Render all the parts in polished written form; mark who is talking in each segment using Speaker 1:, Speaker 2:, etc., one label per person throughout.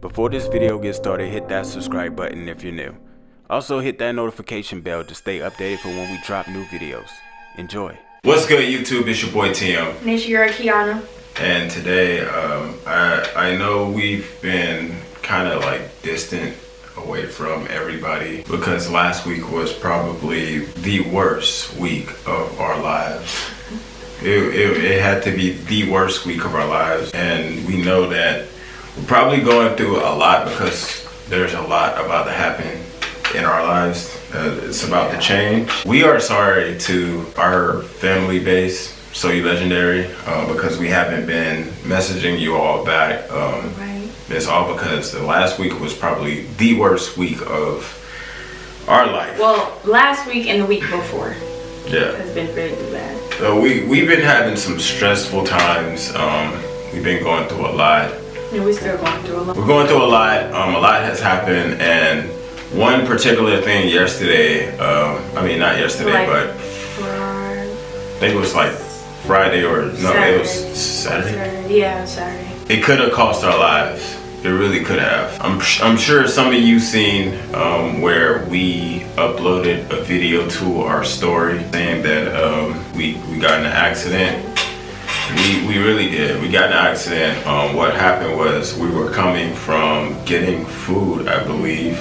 Speaker 1: Before this video gets started, hit that subscribe button if you're new. Also hit that notification bell to stay updated for when we drop new videos. Enjoy. What's good, YouTube? It's your boy Tim.
Speaker 2: And it's your girl Kiana.
Speaker 1: And today, I know we've been kind of like distant away from everybody because last week was probably the worst week of our lives. It had to be the worst week of our lives, and we know that we're probably going through a lot because there's a lot about to happen in our lives. It's about to change. We are sorry to our family base, So You Legendary, because we haven't been messaging you all back.
Speaker 2: Right.
Speaker 1: It's all because the last week was probably the worst week of our life.
Speaker 2: Well, last week and the week before.
Speaker 1: Yeah.
Speaker 2: Has been really bad.
Speaker 1: So we've been having some stressful times. We've been going through a lot.
Speaker 2: And we're still going through a lot.
Speaker 1: We're going through a lot. A lot has happened, and one particular thing yesterday. Not yesterday, but I think it was like Friday or no,
Speaker 2: Saturday.
Speaker 1: It was Saturday.
Speaker 2: Yeah, Saturday.
Speaker 1: It could have cost our lives. It really could have. I'm sure some of you seen where we uploaded a video to our story saying that we got in an accident. We really did. We got in an accident. What happened was we were coming from getting food, I believe,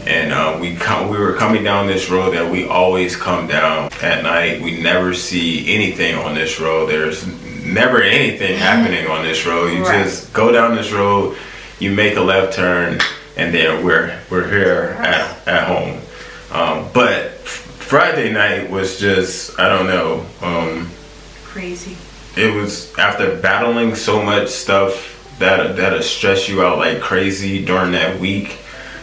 Speaker 1: and we were coming down this road that we always come down at night. We never see anything on this road. There's never anything happening on this road. You just go down this road, you make a left turn, and then we're here at home. But Friday night was just, I don't know.
Speaker 2: Crazy.
Speaker 1: It was after battling so much stuff that'll stress you out like crazy during that week.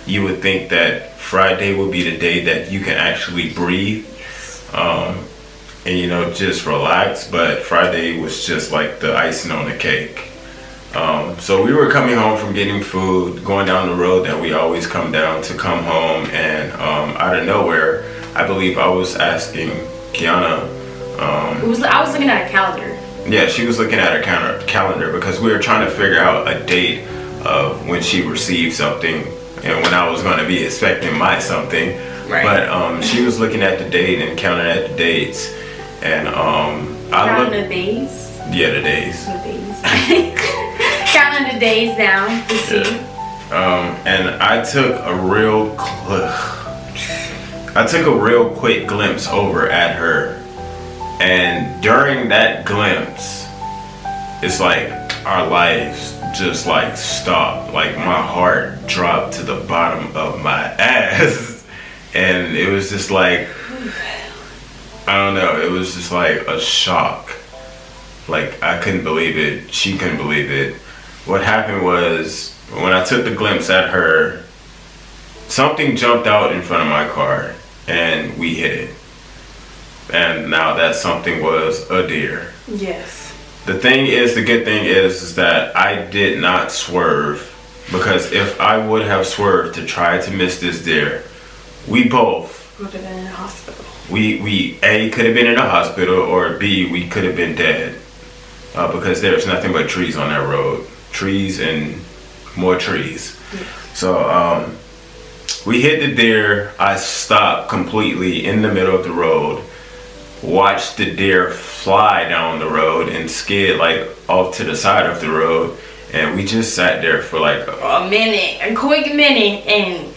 Speaker 1: You would think that Friday would be the day that you can actually breathe, and just relax. But Friday was just like the icing on the cake. So we were coming home from getting food, going down the road that we always come down to come home, and out of nowhere, I believe I was asking Kiana.
Speaker 2: I was looking at a calendar.
Speaker 1: Yeah, she was looking at her calendar because we were trying to figure out a date of when she received something and when I was going to be expecting my something.
Speaker 2: Right.
Speaker 1: But she was looking at the date and counting at the dates, and
Speaker 2: Counting the days.
Speaker 1: Yeah, the days.
Speaker 2: The days. Counting the days down to see.
Speaker 1: Yeah. And I took a real quick glimpse over at her. And during that glimpse, it's like our lives just like stopped. Like my heart dropped to the bottom of my ass. And it was just like, I don't know, it was just like a shock. Like I couldn't believe it. She couldn't believe it. What happened was when I took the glimpse at her, something jumped out in front of my car and we hit it. And now that something was a deer.
Speaker 2: Yes.
Speaker 1: The good thing is that I did not swerve, because if I would have swerved to try to miss this deer, we both
Speaker 2: would have been in a hospital.
Speaker 1: We A, could have been in a hospital, or B, we could have been dead, because there's nothing but trees on that road. Trees and more trees. Yes. So we hit the deer. I stopped completely in the middle of the road, watched the deer fly down the road and skid like off to the side of the road, and we just sat there for like
Speaker 2: a quick minute, and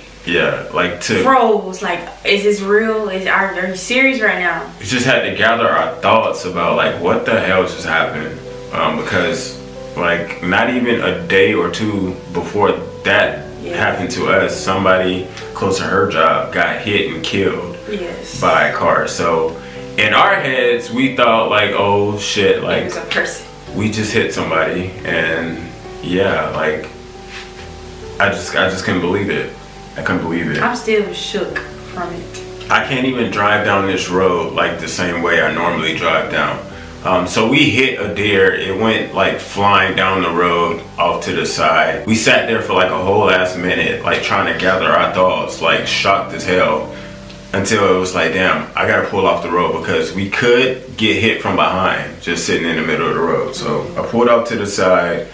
Speaker 1: froze.
Speaker 2: Like, is this real? Are you serious right now?
Speaker 1: We just had to gather our thoughts about like what the hell just happened, because like not even a day or two before that happened to us, somebody close to her job got hit and killed by a car. So in our heads, we thought like, oh shit, like
Speaker 2: it was a person.
Speaker 1: We just hit somebody, and yeah, like I just couldn't believe it. I couldn't believe it.
Speaker 2: I'm still shook from it.
Speaker 1: I can't even drive down this road like the same way I normally drive down. So we hit a deer. It went like flying down the road off to the side. We sat there for like a whole ass minute, like trying to gather our thoughts, like shocked as hell. Until it was like, damn, I gotta pull off the road because we could get hit from behind just sitting in the middle of the road. So I pulled off to the side.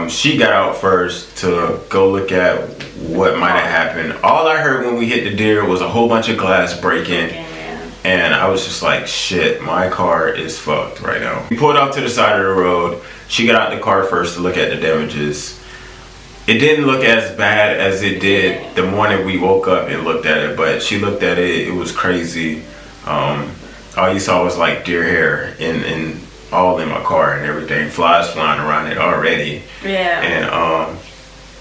Speaker 1: She got out first to go look at what might have happened. All I heard when we hit the deer was a whole bunch of glass breaking. And I was just like, shit, my car is fucked right now. We pulled off to the side of the road. She got out the car first to look at the damages. It didn't look as bad as it did the morning we woke up and looked at it, but she looked at it, it was crazy. All you saw was like deer hair in all in my car and everything, flies flying around it already.
Speaker 2: Yeah.
Speaker 1: And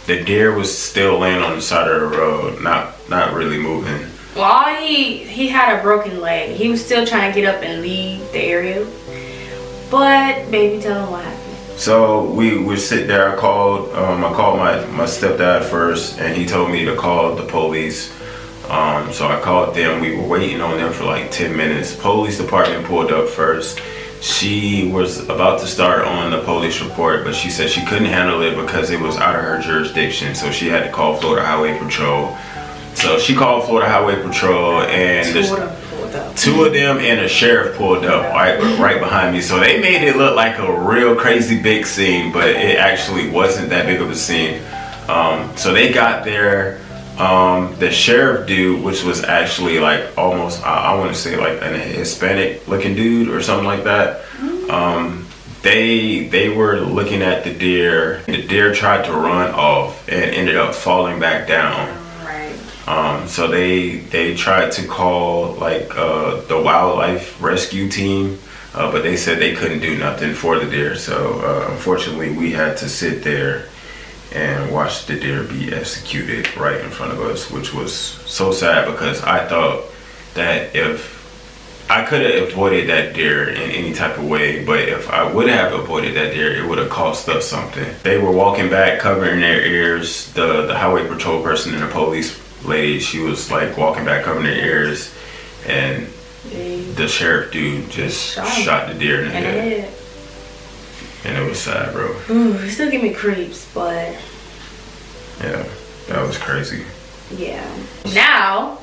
Speaker 1: the deer was still laying on the side of the road, not really moving.
Speaker 2: Well, he had a broken leg. He was still trying to get up and leave the area. But baby, tell him what happened.
Speaker 1: So we sit there. I called my stepdad first, and he told me to call the police. So I called them. We were waiting on them for like 10 minutes. Police department pulled up first. She was about to start on the police report, but she said she couldn't handle it because it was out of her jurisdiction. So she had to call Florida Highway Patrol. So she called Florida Highway Patrol, and two of them and a sheriff pulled up right behind me. So they made it look like a real crazy big scene, but it actually wasn't that big of a scene. So they got there. The sheriff dude, which was actually like almost, I want to say like a Hispanic looking dude or something like that. They were looking at the deer. The deer tried to run off and ended up falling back down. So they tried to call like the wildlife rescue team, but they said they couldn't do nothing for the deer. So unfortunately, we had to sit there and watch the deer be executed right in front of us, which was so sad because I thought that if I could have avoided that deer in any type of way, but if I would have avoided that deer, it would have cost us something. They were walking back, covering their ears. The highway patrol person and the police lady, she was like walking back, covering their ears, and the sheriff dude just shot the deer in the head. And it was sad, bro.
Speaker 2: Ooh, it still give me creeps, but
Speaker 1: yeah, that was crazy.
Speaker 2: Yeah. Now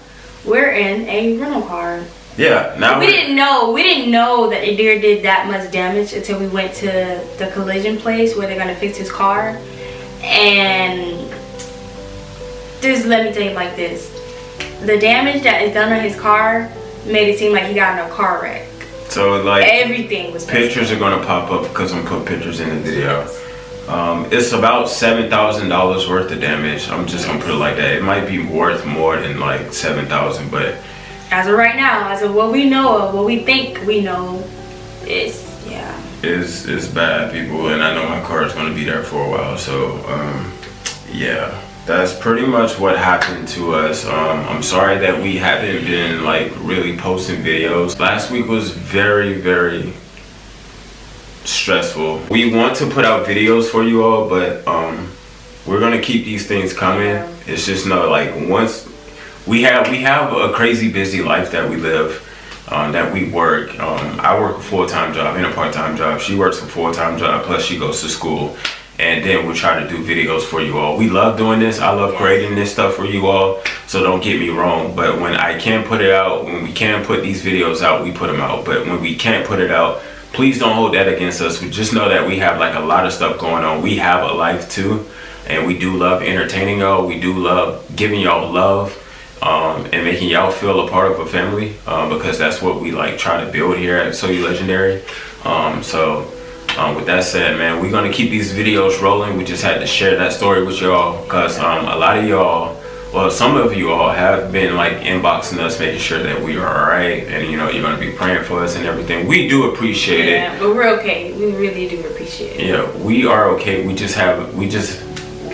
Speaker 2: we're in a rental car.
Speaker 1: Yeah. Now
Speaker 2: we didn't know that the deer did that much damage until we went to the collision place where they're gonna fix his car. And just let me tell you like this: the damage that is done on his car made it seem like he got in a car wreck.
Speaker 1: So like
Speaker 2: everything was
Speaker 1: pictures are gonna pop up because I'm gonna put pictures in the video. It's about $7,000 worth of damage. I'm just gonna put it like that. It might be worth more than like $7,000, but
Speaker 2: as of right now, as of what we know of, what we think we know, it's
Speaker 1: bad, people. And I know my car is gonna be there for a while. So yeah. That's pretty much what happened to us. I'm sorry that we haven't been like really posting videos. Last week was very, very stressful. We want to put out videos for you all, but we're gonna keep these things coming. It's just like once we have a crazy busy life that we live, that we work. I work a full-time job and a part-time job. She works a full-time job, plus she goes to school. And then we'll try to do videos for you all. We love doing this. I love creating this stuff for you all. So don't get me wrong. But when I can put it out, when we can put these videos out, we put them out. But when we can't put it out, please don't hold that against us. We just know that we have like a lot of stuff going on. We have a life too. And we do love entertaining y'all. We do love giving y'all love and making y'all feel a part of a family. Because that's what we like try to build here at So You Legendary. With that said, man, we're gonna keep these videos rolling. We just had to share that story with y'all because a lot of y'all, well, some of you all have been like inboxing us, making sure that we are all right, and you're gonna be praying for us and everything. We do appreciate it.
Speaker 2: Yeah, but we're okay. We really do appreciate it.
Speaker 1: Yeah, we are okay. We just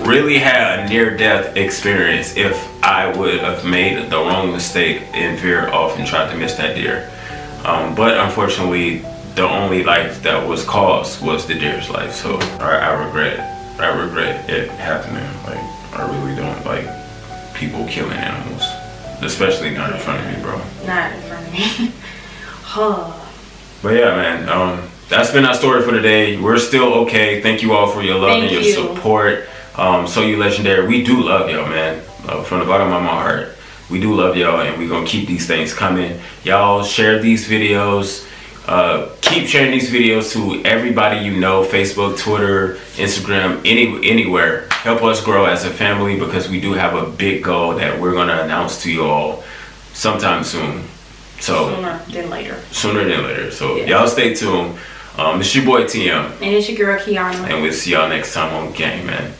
Speaker 1: really had a near-death experience. If I would have made the wrong mistake and veered off and tried to miss that deer, but unfortunately, the only life that was caused was the deer's life. So I regret it happening. Like, I really don't like people killing animals, especially not in front of me, bro.
Speaker 2: Not in front of me.
Speaker 1: But yeah, man, that's been our story for today. We're still okay. Thank you all for your love and your support. So You Legendary, we do love y'all, man. From the bottom of my heart, we do love y'all, and we're gonna keep these things coming. Y'all share these videos. Keep sharing these videos to everybody you know, Facebook, Twitter, Instagram, anywhere. Help us grow as a family, because we do have a big goal that we're going to announce to you all sometime soon. So sooner than later. So y'all stay tuned. It's your boy TM.
Speaker 2: And it's your girl Kiana.
Speaker 1: And we'll see y'all next time on Game, man.